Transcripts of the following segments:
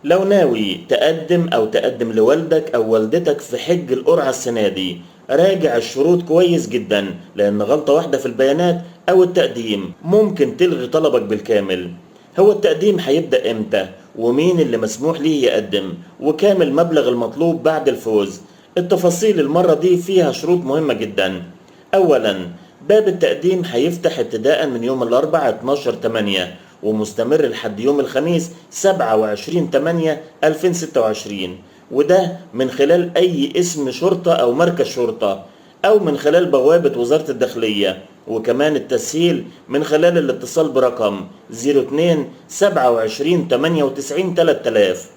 لو ناوي تقدم أو تقدم لوالدك أو والدتك في حج القرعة السنة دي، راجع الشروط كويس جدا، لأن غلطة واحدة في البيانات أو التقديم ممكن تلغي طلبك بالكامل. هو التقديم هيبدأ إمتى؟ ومين اللي مسموح ليه يقدم؟ وكام المبلغ المطلوب بعد الفوز؟ التفاصيل المرة دي فيها شروط مهمة جدا. أولا، باب التقديم هيفتح ابتداء من يوم الأربعاء 12/8 ومستمر لحد يوم الخميس 27/8/2026، وده من خلال أي اسم شرطة أو مركز شرطة، أو من خلال بوابة وزارة الداخلية. وكمان التسهيل من خلال الاتصال برقم 02 27 98 3000.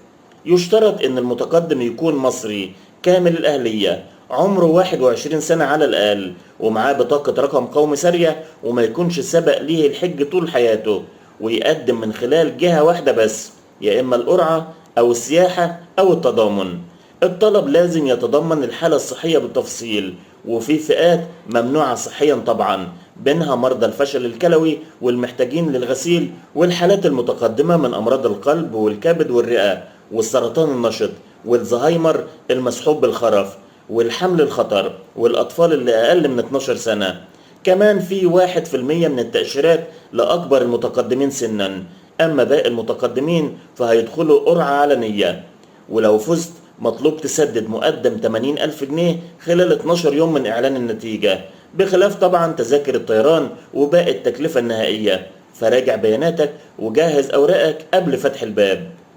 يشترط إن المتقدم يكون مصري كامل الأهلية، عمره 21 سنة على الأقل، ومعاه بطاقة رقم قومي سارية، وما يكونش سبق ليه الحج طول حياته، ويقدم من خلال جهة واحدة بس، يا إما القرعة أو السياحة أو التضامن. الطلب لازم يتضمن الحالة الصحية بالتفصيل، وفي فئات ممنوعة صحيا طبعا، بينها مرضى الفشل الكلوي والمحتاجين للغسيل، والحالات المتقدمة من أمراض القلب والكبد والرئة والسرطان النشط والزهايمر المصحوب بالخرف والحمل الخطر والأطفال اللي أقل من 12 سنة. كمان في 1% من التأشيرات لأكبر المتقدمين سنا، أما باقي المتقدمين فهيدخلوا قرعة علنية. ولو فزت مطلوب تسدد مقدم 80,000 جنيه خلال 12 يوم من إعلان النتيجة، بخلاف طبعا تذاكر الطيران وباقي التكلفة النهائية. فراجع بياناتك وجهز أوراقك قبل فتح الباب.